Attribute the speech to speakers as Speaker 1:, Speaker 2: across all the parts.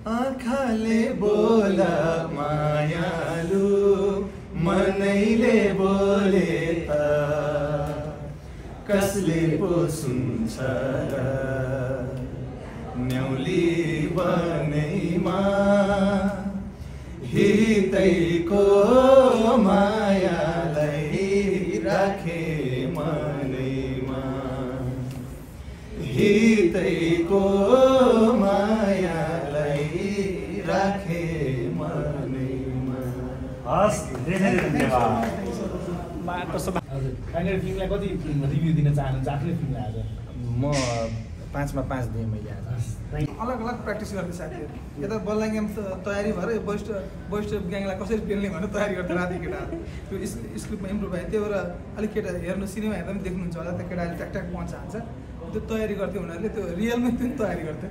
Speaker 1: आँखाले बोला मायालु मनैले बोले त कसले पो सुन्छ र न्याउली बनैमा हितैको मायालाई राखे मनैमा हितैको मायालाई राखे मनैमा।
Speaker 2: हस्, धेरै धन्यवाद।
Speaker 3: फाइनल फिल्मलाई कति रिभ्यू दिन चाहनुहुन्छ आफ्नै फिल्मलाई आज?
Speaker 1: म 5 मा 5 दिएँ मैले आज।
Speaker 4: अलग अलग प्र्याक्टिस गर्ने साथीहरू यता बल्ला गेम तयारी भएर वरिष्ठ ग्याङलाई कसरी पेल्ने भनेर तयारी गर्दै राति केटाहरू त्यो स्क्रिप्टमा इम्प्रुभ भयो। त्यही भएर अलिक केटा हेर्नु सिनेमा हेर्दा पनि देख्नुहुन्छ होला त्यो केटाले ट्याक ट्याक पहुँच हान्छ त्यो तयारी गर्थ्यो उनीहरूले त्यो रियलमै पनि तयारी गर्थ्यो।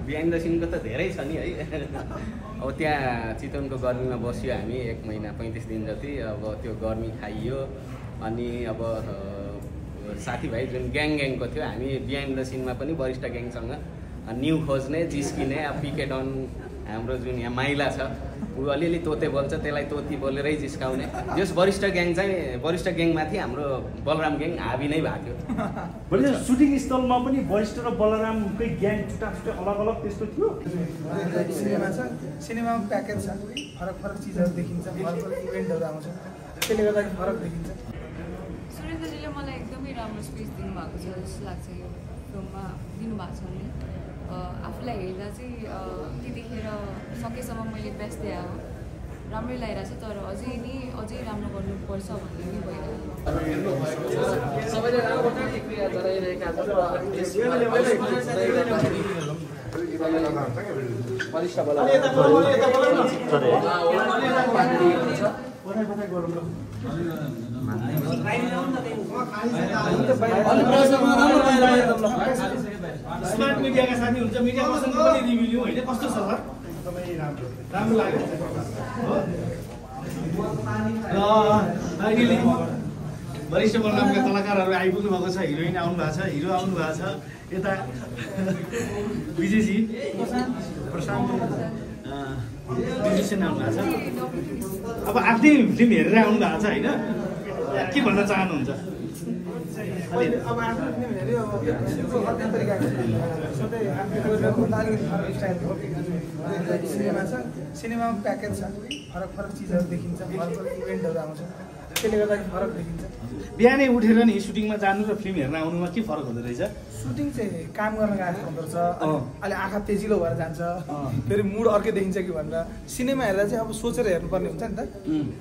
Speaker 5: बिहाइन्ड द सिनको त धेरै छ नि है। अब त्यहाँ चितवनको गर्मीमा बस्यो हामी 1 महिना 35 दिन जति। अब त्यो गर्मी खाइयो अनि अब साथीभाइ जुन ग्याङको थियो हामी बिहाइन्ड द सिनमा पनि वरिष्ठ ग्याङसँग न्यू खोज्ने जिस्किने। अब पिके डन हाम्रो जुन यहाँ माइला छ ऊ अलिअलि तोते बोल्छ त्यसलाई तोती बोलेरै जिस्काउने। जस वरिष्ठ ग्याङ चाहिँ वरिष्ठ ग्याङमाथि हाम्रो बलराम ग्याङ हाबी नै भएको
Speaker 2: थियो। सुटिङ स्थलमा पनि वरिष्ठ र बलरामकै ग्याङ छुट्टा छुट्टै अलग अलग त्यस्तो थियो।
Speaker 4: सिनेमा छ सिनेमामा प्याकेज छ फरक फरक चिजहरू देखिन्छ फरक फरक इभेन्टहरू आउँछ त्यसले गर्दाखेरि फरक देखिन्छ।
Speaker 6: सुरेन्द्रजीले मलाई एकदमै राम्रो स्पेस दिनुभएको छ जस्तो लाग्छ यो फिल्ममा दिनुभएको छ भने आफूलाई हेर्दा चाहिँ त्यतिखेर सकेसम्म मैले बेस्ट दिए हो राम्रै लागिरहेको छ तर अझै राम्रो गर्नुपर्छ भन्ने पनि भइरहेको
Speaker 5: सबैले राम्रो प्रतिक्रिया जनाइरहेका छन्।
Speaker 3: स्मार्ट मिडियाका साथी हुन्छ मिडिया पर्सनको पनि रिभ्यू लिउँ होइन कस्तो छ सर?
Speaker 4: एकदमै
Speaker 3: राम्रो लाग्यो र अहिले वरिष्ठ बलरामका कलाकारहरू आइपुग्नु भएको छ। हिरोइन आउनु भएको छ हिरो आउनु भएको छ यता विजयजी प्रशान्त म्युजिसियन आउनु भएको छ। अब आफ्नै फिल्म हेरेर आउनु भएको छ होइन के भन्न चाहनुहुन्छ?
Speaker 4: अब आफ्नो फिल्म हेऱ्यो अब अर्कै तरिकाको सधैँ अलिकति फरक स्टाइलको सिनेमा छ सिनेमामा प्याकेज छ फरक फरक चिजहरू देखिन्छ फरक फरक इभेन्टहरू आउँछ त्यसले गर्दाखेरि फरक देखिन्छ।
Speaker 3: बिहानै उठेर नि सुटिङमा जानु र फिल्म हेर्न आउनुमा के फरक हुँदो रहेछ?
Speaker 4: सुटिङ चाहिँ काम गर्न गएको हुँदो रहेछ अहिले आँखा तेजिलो भएर जान्छ फेरि मुड अर्कै देखिन्छ कि भनेर सिनेमा हेर्दा चाहिँ अब सोचेर हेर्नुपर्ने हुन्छ नि त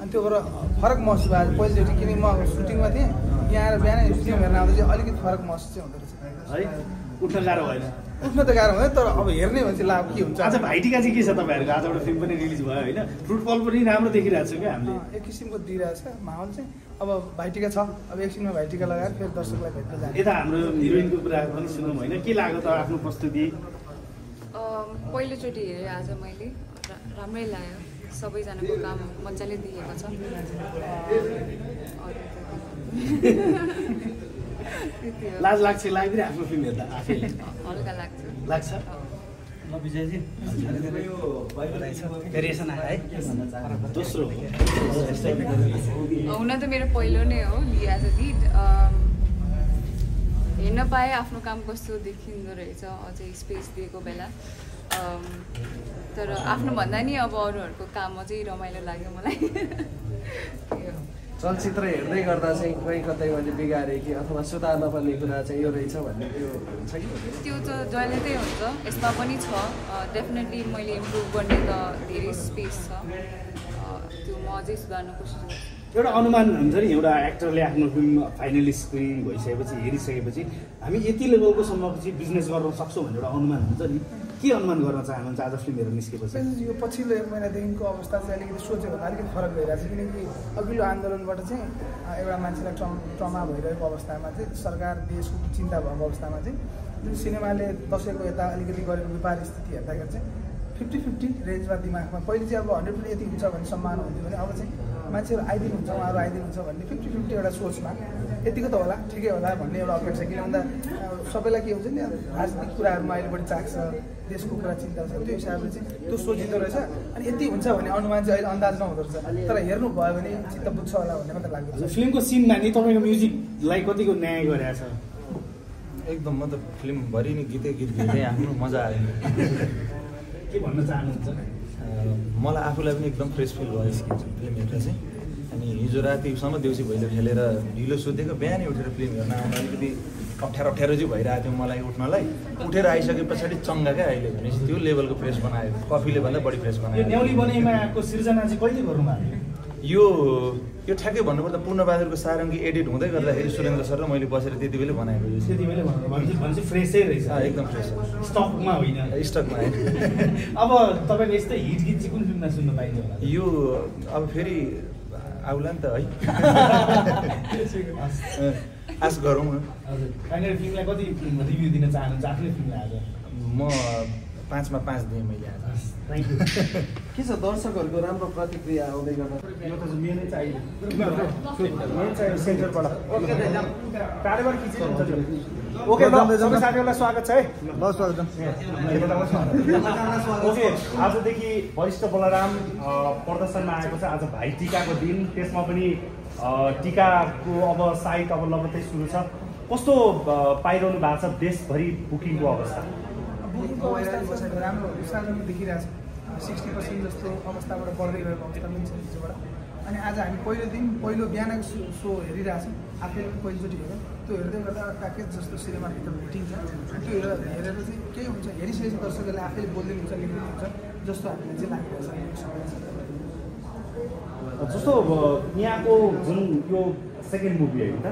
Speaker 4: अनि त्यो भएर फरक महसुस भयो पहिलोचोटि किनकि म सुटिङमा थिएँ यहाँ आएर बिहानै फिल्म हेर्न आउँदा चाहिँ अलिकति फरक महसुस चाहिँ हुँदो रहेछ
Speaker 3: है। उठ्न गाह्रो भएन?
Speaker 4: उठ्न त गाह्रो हुँदैन तर अब हेर्ने भने चाहिँ लाभ के हुन्छ।
Speaker 3: आज भाइटिका चाहिँ के छ तपाईँहरूको? आज एउटा फिल्म पनि रिलिज भयो होइन फुटबल पनि राम्रो देखिरहेको छ क्या हामीले
Speaker 4: एक किसिमको दिइरहेछ माहौल चाहिँ अब भाइटिका छ अब एकछिनमा भाइटिका लगाएर फेरि दर्शकलाई भेट्न जान्छ।
Speaker 3: यता हाम्रो हिरोइनको कुरा पनि सुनौँ होइन के लाग्यो त आफ्नो प्रस्तुति?
Speaker 6: पहिलोचोटि हेरेँ आज मैले राम्रै लाग्यो सबैजनाको काम मजाले दिएको छ।
Speaker 3: लाज लाग्छ लाग्दैन आफ्नो फिल्म हेर्दा आफैले?
Speaker 6: हल्का
Speaker 3: लाग्छ।
Speaker 2: ल विजयजी भेरिएसन आयो है
Speaker 3: दोस्रो
Speaker 6: हुन त मेरो पहिलो नै हो लिया लिड हेर्न पाएँ आफ्नो काम कस्तो देखिँदो रहेछ अझै स्पेस दिएको बेला तर आफ्नो भन्दा नि अब अरूहरूको काम अझै रमाइलो लाग्यो मलाई।
Speaker 7: चलचित्र हेर्दै गर्दा चाहिँ कहीँ कतै मैले बिगारेँ कि अथवा सुधार्न पर्ने कुरा चाहिँ यो रहेछ भन्ने त्यो हुन्छ कि?
Speaker 6: त्यो त जहिलेकै हुन्छ यसमा पनि छ डेफिनेटली मैले इम्प्रुभ गर्ने त धेरै स्पेस छ त्यो म अझै सुधार्न कोसिस गर्छु।
Speaker 3: एउटा अनुमान हुन्छ नि एउटा एक्टरले आफ्नो फिल्म फाइनली स्क्रिनिङ भइसकेपछि हेरिसकेपछि हामी यति लेभलको सम्मको चाहिँ बिजनेस गर्न सक्छौँ भनेर एउटा अनुमान हुन्छ नि के अनुमान गर्न चाहनुहुन्छ आज फिल्म हेरेर निस्केपछि?
Speaker 4: यो पछिल्लो 1 महिनादेखिको अवस्था चाहिँ अलिकति सोचेको भन्दा अलिकति फरक भइरहेको छ किनकि अघिल्लो आन्दोलनबाट चाहिँ एउटा मान्छेलाई ट्रमा भइरहेको अवस्थामा चाहिँ सरकार देशको चिन्ता भएको अवस्थामा चाहिँ जुन सिनेमाले दसैँको यता अलिकति गरेको व्यापार स्थिति हेर्दाखेरि चाहिँ 50-50 रेन्जमा दिमागमा पहिले चाहिँ अब 100% यति हुन्छ भन्ने सम्मान हुन्थ्यो भने अब चाहिँ मान्छेहरू आइदिनुहुन्छ उहाँहरू आइदिनुहुन्छ भन्ने 50-50 एउटा सोचमा यतिको त होला ठिकै होला भन्ने एउटा अपेक्षा किन भन्दा सबैलाई के हुन्छ नि राजनीतिक कुराहरूमा अहिले बढी चाख छ देशको कुरा चिन्ता छ त्यो हिसाबले चाहिँ त्यो सोचिँदो रहेछ अनि यति हुन्छ भन्ने अनुमान चाहिँ अहिले अन्दाज नहुँदो रहेछ तर हेर्नु भयो भने चित्त बुझ्छ होला भन्ने मात्रै लाग्छ
Speaker 3: फिल्मको सिनमा नि तपाईँको म्युजिकलाई कतिको न्याय गरेछ
Speaker 1: एकदम म त फिल्मभरि नै गीत गीतै आफ्नो मजा आयो
Speaker 3: के भन्न चाहनुहुन्छ
Speaker 1: मलाई आफूलाई पनि एकदम फ्रेस फिल भयो फिल्म हेरेर चाहिँ अनि हिजो रातिसम्म देउसी भैलो खेलेर ढिलो सुतेको बिहानै उठेर फिल्म हेर्न आउँदा अलिकति अप्ठ्यारो चाहिँ भइरहेको थियो मलाई उठ्नलाई उठेर आइसके पछाडि चङ्गा क्या अहिले भनेपछि त्यो लेभलको फ्रेस बनायो कफीले भन्दा बढी फ्रेस बनायो
Speaker 3: न्याउली बनाइमाको सिर्जना चाहिँ कहिले गर्नुभएको
Speaker 1: यो ठ्याक्कै भन्नुपर्दा पूर्णबहादुरको सारङ्गी एडिट हुँदै गर्दाखेरि सुरेन्द्र सर र मैले बसेर त्यति बेलै बनाएको यो
Speaker 3: त्यति बेलै भनेपछि फ्रेसै रहेछ
Speaker 1: एकदम फ्रेस
Speaker 3: स्टकमा होइन
Speaker 1: स्टकमा होइन
Speaker 3: अब तपाईँले यस्तै हिट गीत चाहिँ कुन फिल्ममा सुन्न पाइन्छ होला
Speaker 1: यो अब फेरि आउला नि त है आश गरौँ न
Speaker 3: हजुर फाइनल फिल्मलाई कति रिभ्यू दिन चाहनुहुन्छ आफ्नै फिल्मलाई आज
Speaker 1: म 5 मा 5 दिएँ मैले आज
Speaker 3: थ्याङ्क यू
Speaker 7: के छ दर्शकहरूको राम्रो प्रतिक्रिया आउँदै गर्दा
Speaker 2: यो त मेन चाहियो मेन चाहियो सेन्टरबाट टाढेबाट खिचिन्छ त्यो ओके सबै साथीहरूलाई स्वागत छ है ल स्वागत ओके आजदेखि वरिष्ठ बलराम प्रदर्शनमा आएको छ आज भाइ टिकाको दिन त्यसमा पनि टिकाको अब साइट अब लगत्तै सुरु छ कस्तो पाइरहनु भएको छ देशभरि बुकिङको अवस्था
Speaker 4: बुकिङको अवस्था पछाडि राम्रो साधारण देखिरहेको छ 60% जस्तो अवस्थाबाट बढ्दै गएको अवस्था पनि छ हिजोबाट अनि आज हामी पहिलो बिहानको सो हेरिरहेछौँ आफैले पनि पहिलोचोटि हेऱ्यौँ त्यो हेर्दै गर्दा प्याकेज जस्तो सिनेमाभित्र भेटिन्छ त्यो हेरेर चाहिँ केही हुन्छ हेरिसकेपछि दर्शकहरूले आफैले बोल्दै हुन्छ लेख्दै हुन्छ जस्तो हामीलाई चाहिँ लागिरहेछ
Speaker 2: जस्तो यहाँको जुन यो सेकेन्ड मुभी होइन त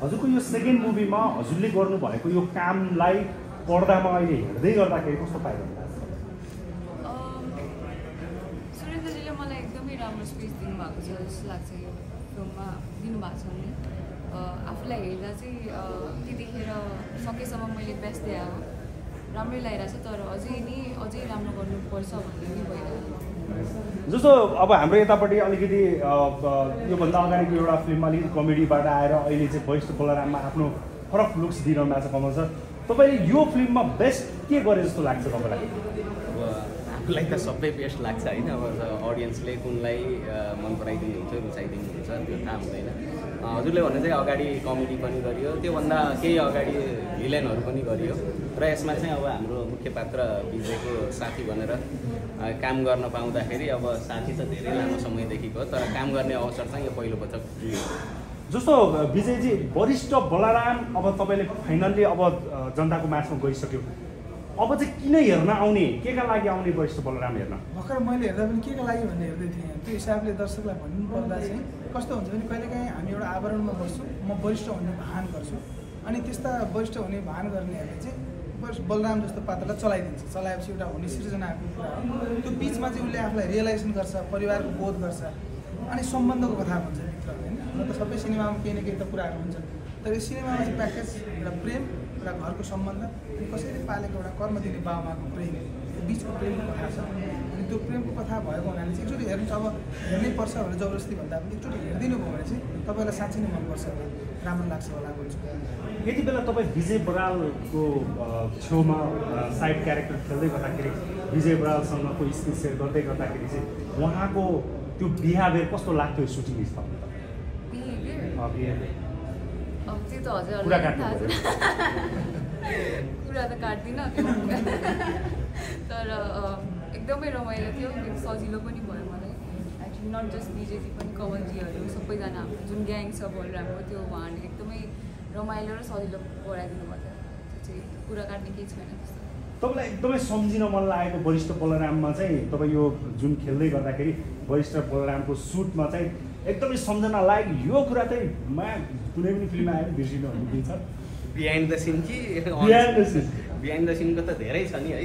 Speaker 2: हजुरको यो सेकेन्ड मुभीमा हजुरले गर्नुभएको यो कामलाई पर्दामा अहिले हेर्दै गर्दाखेरि कस्तो पाइरहनु भएको छ
Speaker 6: सुरेन्द्रजीले मलाई एकदमै राम्रो स्पेस दिनुभएको छ जस्तो लाग्छ यो फिल्ममा दिनुभएको छ भने आफूलाई हेर्दा चाहिँ त्यतिखेर सकेसम्म मैले बेस्ट दिए हो राम्रै लागिरहेको छ तर अझै राम्रो गर्नुपर्छ भन्ने पनि भइरहेको
Speaker 2: जस्तो अब हाम्रो यतापट्टि अलिकति योभन्दा अगाडिको एउटा फिल्ममा अलिकति कमेडीबाट आएर अहिले चाहिँ वरिष्ठ बलराममा आफ्नो फरक लुक्स दिइरहनु भएको छ कमल सर तपाईँले यो फिल्ममा बेस्ट के गरे जस्तो लाग्छ तपाईँलाई
Speaker 5: अब आफूलाई त सबै बेस्ट लाग्छ होइन अब अडियन्सले कुनलाई मन पराइदिनुहुन्छ रुचाइदिनुहुन्छ त्यो थाहा हुँदैन हजुरले भने चाहिँ अगाडि कमेडी पनि गरियो त्योभन्दा केही अगाडि भिलेनहरू पनि गरियो र यसमा चाहिँ अब हाम्रो मुख्य पात्र विजयको साथी भनेर काम गर्न पाउँदाखेरि अब साथी त धेरै लामो समयदेखिको तर काम गर्ने अवसर चाहिँ यो पहिलोपटक थियो
Speaker 2: जस्तो विजयजी वरिष्ठ बलराम अब तपाईँले फाइनल्ली अब जनताको माझमा गइसक्यो अब चाहिँ किन हेर्न आउने के का लागि आउने वरिष्ठ बलराम हेर्न
Speaker 4: भर्खर मैले हेर्दा पनि के का लागि भनेर हेर्दै थिएँ त्यो हिसाबले दर्शकलाई भन्नुपर्दा चाहिँ कस्तो हुन्छ भने कहिलेकाहीँ हामी एउटा आवरणमा बस्छौँ म वरिष्ठ हुने भान गर्छु अनि त्यस्ता वरिष्ठ हुने भान गर्नेहरूले चाहिँ बलराम जस्तो पात्रलाई चलाइदिन्छ चलाएपछि एउटा हुने सिर्जनाको कुरा हो त्यो बिचमा चाहिँ उसले आफूलाई रियलाइजेसन गर्छ परिवारको बोध गर्छ अनि सम्बन्धको कथा भन्छ भित्र होइन न त सबै सिनेमामा केही न केही त कुराहरू हुन्छ तर यो सिनेमामा चाहिँ प्याकेज एउटा प्रेम एउटा घरको सम्बन्ध अनि कसैले पालेको एउटा कर्म दिने बाबामाको प्रेम त्यो बिचको प्रेमको कथा छ अनि त्यो प्रेमको कथा भएको हुनाले चाहिँ एकचोटि हेर्नु अब हेर्नै पर्छ भनेर जबरजस्ती भन्दा पनि एकचोटि हेरिदिनु भयो भने चाहिँ तपाईँलाई साँच्चै नै मनपर्छ होला राम्रो लाग्छ होला भन्छु
Speaker 2: यति बेला तपाईँ विजय बरालको छेउमा साइड क्यारेक्टर खेल्दै गर्दाखेरि विजय बरालसँगको स्क्रिन सेयर गर्दै गर्दाखेरि चाहिँ उहाँको त्यो बिहेभियर कस्तो लाग्थ्यो सुटिङ स्थलमा
Speaker 6: अब त्यो त हजुरहरूलाई
Speaker 2: कुरा
Speaker 6: थाहा छ कुरा त काट्दिनँ तर एकदमै रमाइलो थियो सजिलो पनि भयो मलाई एक्चुली नट जस्ट विजयजी पनि कवलजीहरू सबैजना हाम्रो जुन ग्याङ छ बलरामको त्यो उहाँहरूले एकदमै रमाइलो र सजिलो पढाइदिनु भयो त्यो चाहिँ कुरा काट्ने केही छैन त्यस्तो
Speaker 2: तपाईँलाई एकदमै सम्झिन मन लागेको वरिष्ठ बलराममा चाहिँ तपाईँ यो जुन खेल्दै गर्दाखेरि वरिष्ठ बलरामको सुटमा चाहिँ एकदमै सम्झना लाग्यो यो कुरा चाहिँ कुनै पनि फिल्ममा आएर बिर्सिनु दिन्छ
Speaker 5: बिहाइन्ड द सिन कि बिहाइन्ड द सिनको त धेरै छ नि है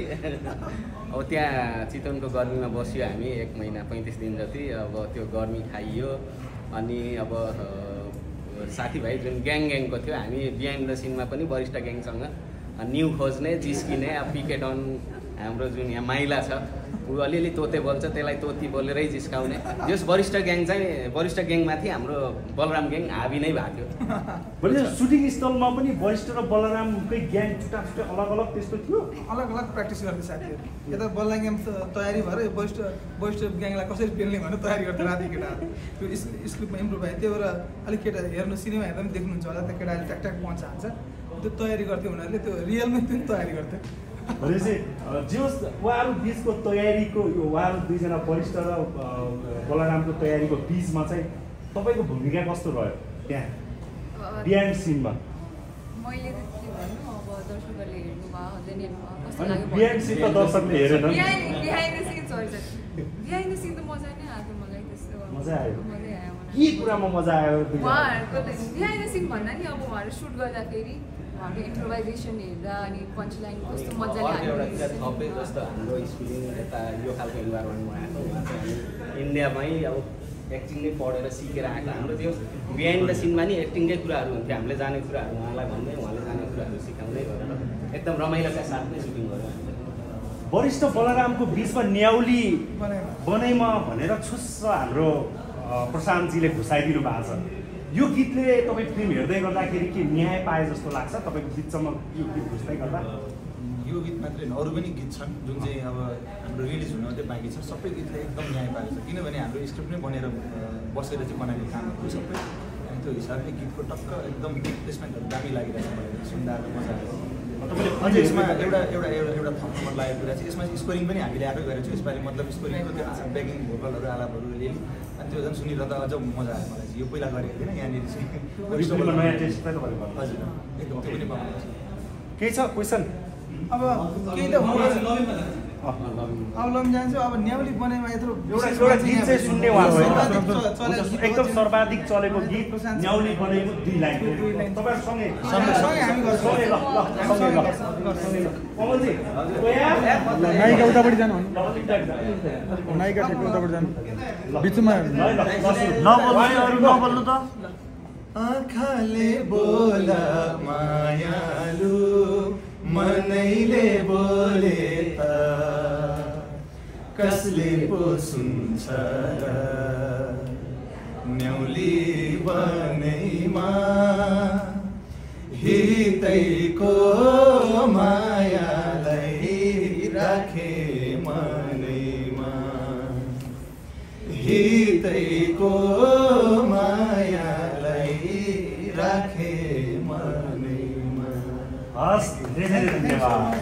Speaker 5: अब त्यहाँ चितवनको गर्मीमा बस्यो हामी 1 महिना 35 दिन जति अब त्यो गर्मी खाइयो अनि अब साथीभाइ जुन ग्याङको थियो हामी बिहाइन्ड द सिनमा पनि वरिष्ठ ग्याङसँग न्यु खोज्ने जिस्किने अब पिकेट अन हाम्रो जुन यहाँ माइला छ ऊ अलिअलि तोते बोल्छ, त्यसलाई तोती बोलेरै जिस्काउने। यस वरिष्ठ ग्याङ चाहिँ वरिष्ठ ग्याङमाथि हाम्रो बलराम ग्याङ हाबी नै भएको थियो।
Speaker 2: भने सुटिङ स्थलमा पनि वरिष्ठ र बलरामकै ग्याङ छुट्टा छुट्टै अलग अलग त्यस्तो थियो?
Speaker 4: अलग अलग प्र्याक्टिस गर्ने साथीहरू। यता बलराम ग्याङ तयारी भएर वरिष्ठ ग्याङलाई कसरी पेल्ने भनेर तयारी गर्दै राति केटाहरू त्यो स्क्रिप्टमा इम्प्रुभ भयो। त्यही भएर अलिक केटा हेर्नु सिनेमा हेर्दा पनि देख्नुहुन्छ होला, त्यो केटाले ट्याक पञ्च हान्छ, त्यो तयारी गर्थ्यो उनीहरूले, त्यो रियलमै त्यो तयारी गर्थ्यो।
Speaker 2: भनेपछि जे होस् उहाँहरू बिचको तयारीको यो उहाँहरू दुईजना वरिष्ठ र बलरामको तयारीको बिचमा चाहिँ तपाईँको भूमिका कस्तो रह्यो त्यहाँ बिहाइन्ड सिनमा?
Speaker 6: मैले त के भन्नु, अब दर्शकहरूले हेर्नुभयो अझै नै कस्तो लाग्यो?
Speaker 2: बिहाइन्ड सिन त दर्शकले हेरेन।
Speaker 6: Behind the scene behind the scene त मजा नै आएको मलाई, त्यस्तो
Speaker 2: मजा आयो।
Speaker 6: मजै आयो मलाई।
Speaker 2: के कुरामा मजा आयो?
Speaker 6: उहाँहरूको त बिहाइन्ड द सिन भन्दा नि अब उहाँहरू सुट गर्दाखेरि उहाँको इम्प्रोभाइजेसन हेर्दा अनि पञ्च लाइन कस्तो मजाले
Speaker 5: एउटा थपे जस्तो हाम्रो स्कुलिङ यता यो खालको इन्भाइरोमेन्टमा आएको। उहाँ चाहिँ इन्डियामै अब एक्टिङ नै पढेर सिकेर आएको। हाम्रो त्यो बिहाइन्ड द सिनमा नि एक्टिङकै कुराहरू हुन्थ्यो, हामीले जाने कुराहरू उहाँलाई भन्दै उहाँले जाने कुराहरू सिकाउँदै गरेर एकदम रमाइलोका साथमै सुटिङ गऱ्यौँ हामीले।
Speaker 2: वरिष्ठ बलरामको बिचमा न्याउली बनैमा भनेर छुस्स हाम्रो प्रशान्तजीले घुसाइदिनु भएको छ। यो गीतले तपाईँ फिल्म हेर्दै गर्दाखेरि के न्याय पाए जस्तो लाग्छ तपाईँको बिचमा यो गीत घुस्दै गर्दा?
Speaker 1: यो गीत मात्रै होइन, अरू पनि गीत छन् जुन चाहिँ अब हाम्रो रिलिज हुन मात्रै बाँकी छ। सबै गीतले एकदम न्याय पाएको छ, किनभने हाम्रो स्क्रिप्ट नै बनेर बसेर चाहिँ बनाएको कामहरू सबै, अनि त्यो हिसाबले गीतको टक्क एकदम प्लेसमेन्टहरू दामी लागिरहेको छ मलाई, सुन्दा मजा आयो। अझै यसमा एउटा थप मन लागेको कुरा चाहिँ यसमा स्कोरिङ पनि हामीले आफै गरेको छौँ यसपालि। मतलब स्कोरिङको त्यो ब्याकिङ भोकलहरू आलापहरू अलिअलि, अनि त्यो झन् सुनिरहँदा अझ मजा आयो मलाई चाहिँ। यो पहिला गरेको थिएन यहाँनिर चाहिँ।
Speaker 2: नयाँ टेस्ट पनि तपाईँले भन्नु।
Speaker 1: हजुर एकदम त्यो पनि पाउनुहुन्छ।
Speaker 2: केही छ क्वेसन?
Speaker 4: अब केही त अब लम जान्छु। अब न्याउली बनाइमा यत्रो
Speaker 2: एउटा गीत चाहिँ सुन्ने उहाँको एकदम सर्वाधिक चलेको गीत न्याउली बनाइको 2 लाइन तपाईँहरूसँगै
Speaker 4: हामी गर्छौँ।
Speaker 2: कमलजी
Speaker 8: नायिका उतापट्टि जानु, नायिका ठिक उतापट्टि जानु, बिचमा
Speaker 1: नबोल्नु त। आँखाले बोला मायालु मनैले बोले त कसले पो सुन्छ र न्याउली बनैमा हितैको मायालाई राखे मनैमा हितैको मायालाई राखे मनैमा।
Speaker 2: हस् धेरै धेरै धन्यवाद।